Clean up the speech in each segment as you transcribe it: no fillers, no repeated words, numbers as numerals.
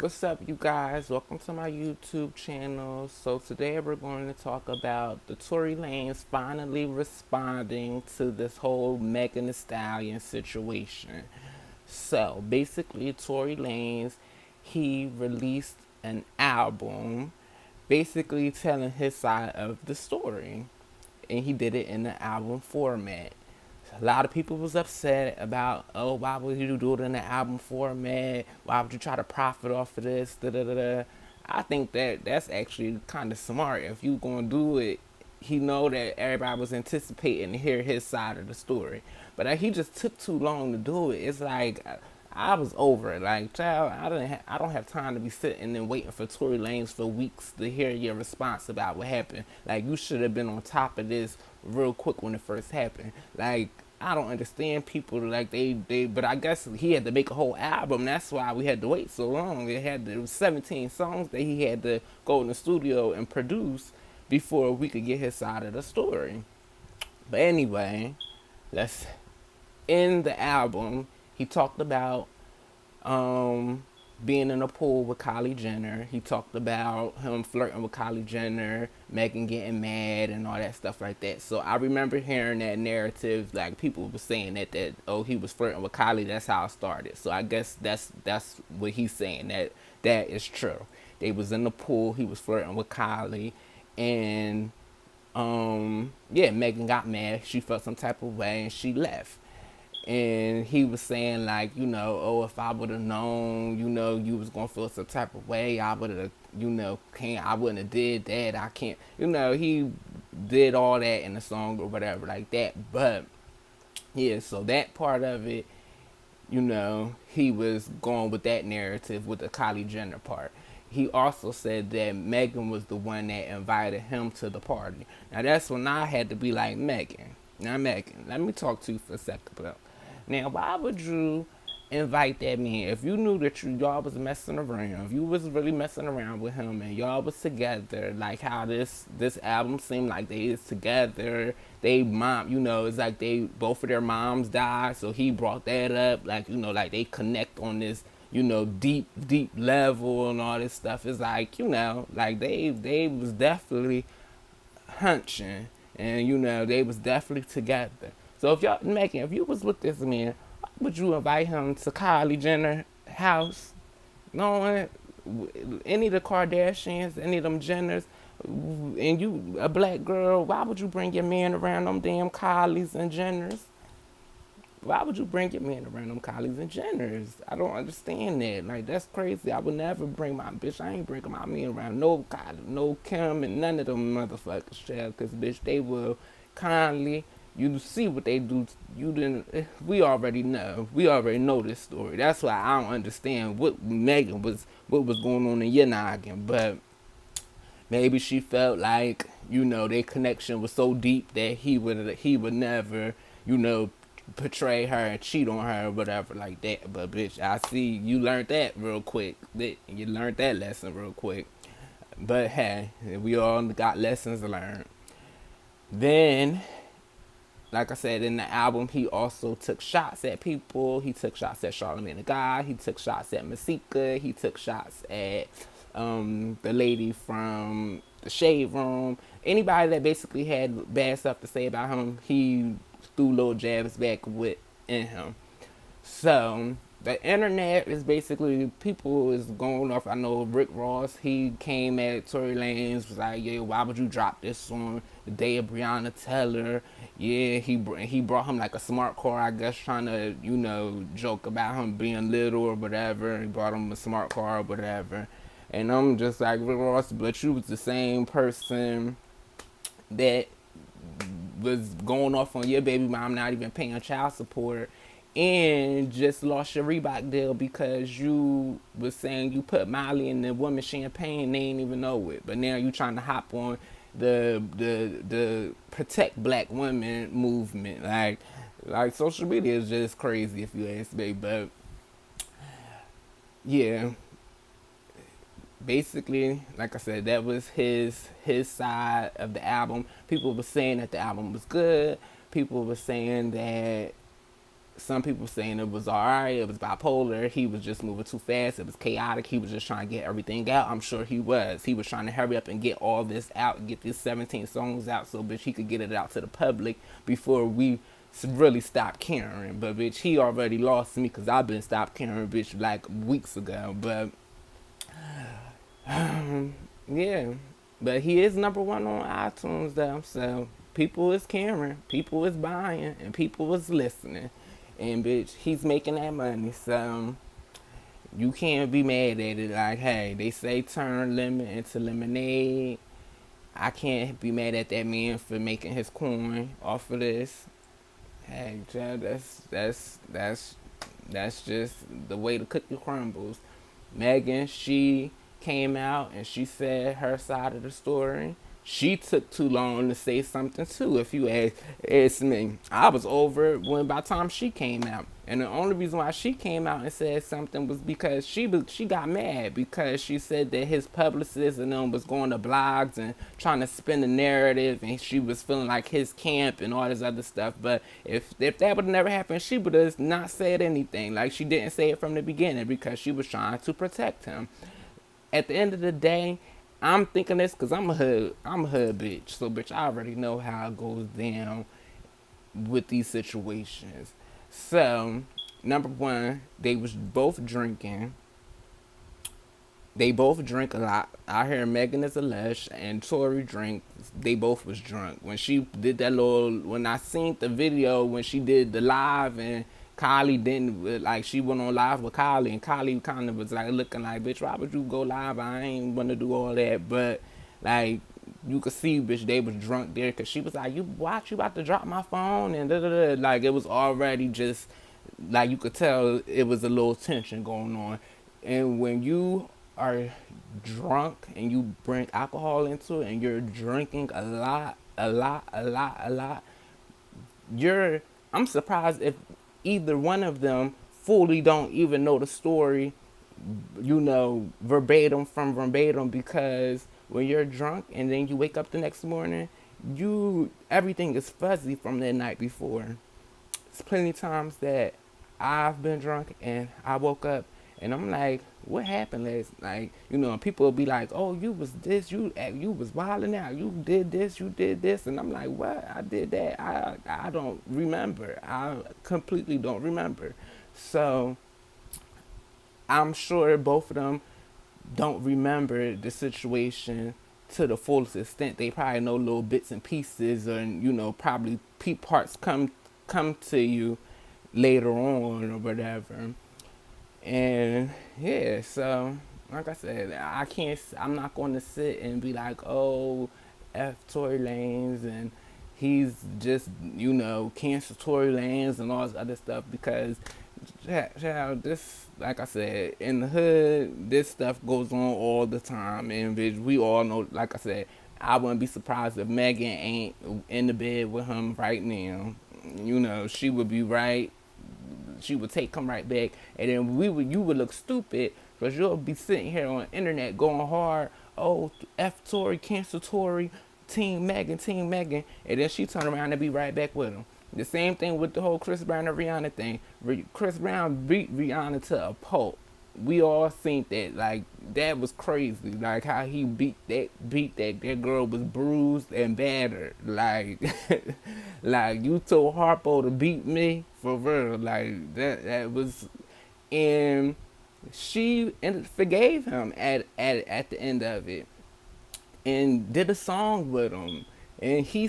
What's up, you guys? Welcome to my YouTube channel. So today we're going to talk about the Tory Lanez finally responding to this whole Megan Thee Stallion situation. So basically, Tory Lanez, he released an album basically telling his side of the story, and he did it in the album format. A lot of people was upset about, oh, why would you do it in the album format? Why would you try to profit off of this? Da da da da. I think that that's actually kind of smart. If you gonna do it, he know that everybody was anticipating to hear his side of the story, but he just took too long to do it. It's like I was over it. Like, child, I don't have time to be sitting and waiting for Tory Lanez for weeks to hear your response about what happened. Like, you should have been on top of this real quick when it first happened. Like, I don't understand people like but I guess he had to make a whole album. That's why we had to wait so long. There was 17 songs that he had to go in the studio and produce before we could get his side of the story. But anyway, let's end the album. He talked about um, being in a pool with Kylie Jenner. He talked about him flirting with Kylie Jenner, Megan getting mad, and all that stuff like that. So I remember hearing that narrative, like people were saying that oh, he was flirting with Kylie. That's how it started. So I guess that's what he's saying, that is true. They was in the pool. He was flirting with Kylie, and yeah, Megan got mad. She felt some type of way, and she left. And he was saying, like, oh, if I would have known, you was gonna feel some type of way, I would have, can't, I wouldn't have did that. I can't, he did all that in the song or whatever like that. But yeah, so that part of it, he was going with that narrative with the Kylie Jenner part. He also said that Megan was the one that invited him to the party. Now that's when I had to be like, Megan, now Megan, let me talk to you for a second, bro. Now, why would you invite that man if you knew that y'all was messing around? If you was really messing around with him and y'all was together, like how this album seemed like they is together. They mom, it's like they both of their moms died, so he brought that up, like like they connect on this deep level and all this stuff. It's like like they was definitely hunching, and they was definitely together. So if y'all Megan, if you was with this man, would you invite him to Kylie Jenner house, knowing any of the Kardashians, any of them Jenners, and you a black girl? Why would you bring your man around them damn Kylies and Jenners? Why would you bring your man around them Kylie's and Jenners? I don't understand that. Like, that's crazy. I would never bring my bitch. I ain't bringing my man around no Kylie, no Kim, and none of them motherfuckers, child. Because, bitch, they will kindly. You see what they do. You didn't. We already know. We already know this story. That's why I don't understand what what was going on in your noggin. But maybe she felt like their connection was so deep that he would never portray her and cheat on her or whatever like that. But bitch, I see you learned that real quick. You learned that lesson real quick. But hey, we all got lessons learned. Then, like I said, in the album, he also took shots at people. He took shots at Charlamagne the God. He took shots at Masika. He took shots at the lady from the Shade Room. Anybody that basically had bad stuff to say about him, he threw little jabs back with in him. So the internet is basically people is going off. I know Rick Ross, he came at Tory Lanez, was like, yeah, why would you drop this on the day of Breonna Taylor? Yeah, he brought him like a smart car, I guess, trying to joke about him being little or whatever. He brought him a smart car or whatever. And I'm just like, Rick Ross, but you was the same person that was going off on your baby mom not even paying child support and just lost your Reebok deal because you was saying you put Molly in the woman champagne, they ain't even know it. But now you trying to hop on the protect black women movement. Like social media is just crazy if you ask me. But yeah, basically, like I said, that was his side of the album. People were saying that the album was good. People were saying that Some people saying it was alright, it was bipolar, he was just moving too fast, it was chaotic, he was just trying to get everything out. I'm sure he was. He was trying to hurry up and get all this out and get these 17 songs out so bitch he could get it out to the public before we really stop caring. But bitch, he already lost me because I've been stopped caring bitch like weeks ago. But yeah. But he is number one on iTunes though. So people is caring, people is buying, and people is listening. And bitch, he's making that money. So you can't be mad at it. Like, hey, they say turn lemon into lemonade. I can't be mad at that man for making his coin off of this. Hey, child, that's just the way the cookie crumbles. Megan, she came out and she said her side of the story. She took too long to say something too. If you ask me, I was over it when by the time she came out, and the only reason why she came out and said something was because she got mad because she said that his publicist and them was going to blogs and trying to spin the narrative, and she was feeling like his camp and all this other stuff. But if that would have never happened, she would have not said anything. Like she didn't say it from the beginning because she was trying to protect him. At the end of the day, I'm thinking this because I'm a hood bitch. So bitch, I already know how it goes down with these situations. So number one, they was both drinking. They both drink a lot. I hear Megan is a lush and Tory drink. They both was drunk. When she did that little, when I seen the video when she did the live and Kylie didn't, like she went on live with Kylie and Kylie kind of was like looking like, bitch, why would you go live? I ain't want to do all that. But like you could see, bitch, they was drunk there because she was like, you watch, you about to drop my phone and da da da. Like it was already just, like you could tell it was a little tension going on. And when you are drunk and you bring alcohol into it and you're drinking a lot, you're I'm surprised if either one of them fully don't even know the story, verbatim from verbatim, because when you're drunk and then you wake up the next morning, you everything is fuzzy from the night before. It's plenty of times that I've been drunk and I woke up and I'm like, what happened last night? People will be like, oh, you was this, you was wilding out, you did this, and I'm like, what? I did that. I don't remember. I completely don't remember. So I'm sure both of them don't remember the situation to the fullest extent. They probably know little bits and pieces, and probably parts come to you later on or whatever. And yeah, so like I said, I'm not going to sit and be like, oh, F Tory Lanez and he's just, cancel Tory Lanez and all this other stuff because, child, this, like I said, in the hood, this stuff goes on all the time. And we all know, like I said, I wouldn't be surprised if Megan ain't in the bed with him right now. She would be right. She would take him right back, and then you would look stupid because you'll be sitting here on the internet going hard. Oh, F Tory, cancel Tory, Team Megan, and then she turn around and be right back with him. The same thing with the whole Chris Brown and Rihanna thing. Chris Brown beat Rihanna to a pulp. We all seen that. Like that was crazy. Like how he that girl was bruised and battered. Like like you told Harpo to beat me for real. Like that was, and she forgave him at the end of it and did a song with him. And he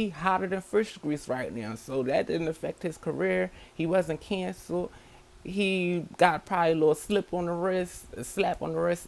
hotter than fish grease right now. So that didn't affect his career. He wasn't canceled. He got probably a little slap on the wrist,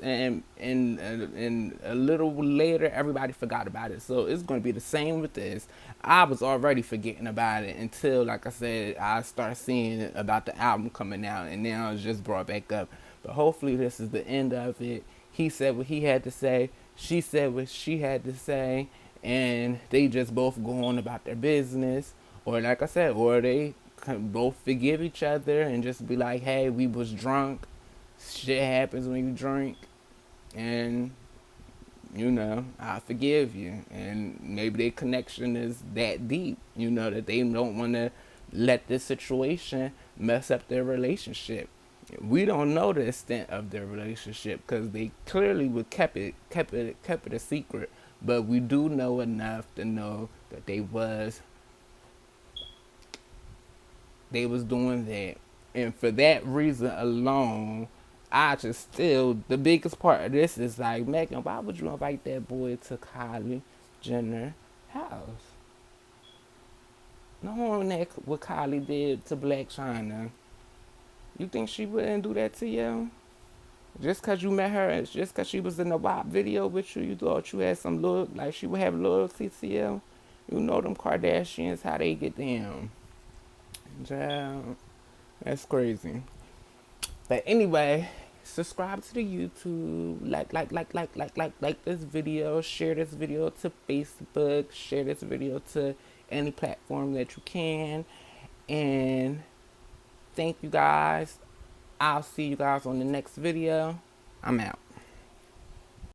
and a little later, everybody forgot about it. So it's going to be the same with this. I was already forgetting about it until, like I said, I start seeing about the album coming out, and now it's just brought back up. But hopefully this is the end of it. He said what he had to say. She said what she had to say, and they just both go on about their business, or like I said, or they can both forgive each other and just be like, hey, we was drunk. Shit happens when you drink, and I forgive you. And maybe their connection is that deep, that they don't want to let this situation mess up their relationship. We don't know the extent of their relationship because they clearly would kept it a secret. But we do know enough to know that they was doing that, and for that reason alone, I just still the biggest part of this is like, Megan, why would you invite that boy to Kylie Jenner house? Knowing that what Kylie did to Black China, you think she wouldn't do that to you? Just cause you met her, and just cause she was in the WAP video with you, you thought you had some look like she would have loyalty to you. You know them Kardashians, how they get down. Child, that's crazy. But anyway, subscribe to the YouTube, like this video, share this video to Facebook, share this video to any platform that you can, and thank you guys. I'll see you guys on the next video. I'm out.